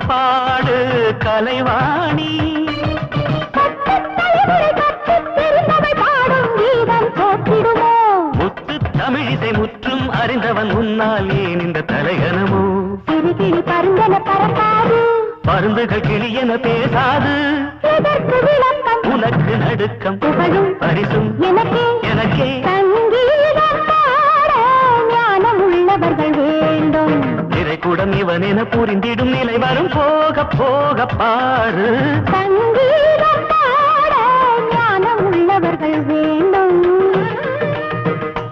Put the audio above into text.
பாடு கலைவாணி முத்து தமிழிசை முற்றும் அறிந்தவன் முன்னால் ஏன் இந்த தலைகனமோ பருந்துகள் கிளியென பேசாது உனக்கு நடுக்கம் பரிசும் எனக்கே ஞானம் உள்ளவர்கள் வேண்டும் நிறைகுடம் இவன் என புரிந்திடும் நிலை வரும் போக போக பாரு சங்கீதம் பாட ஞானம் உள்ளவர்கள் வேண்டும்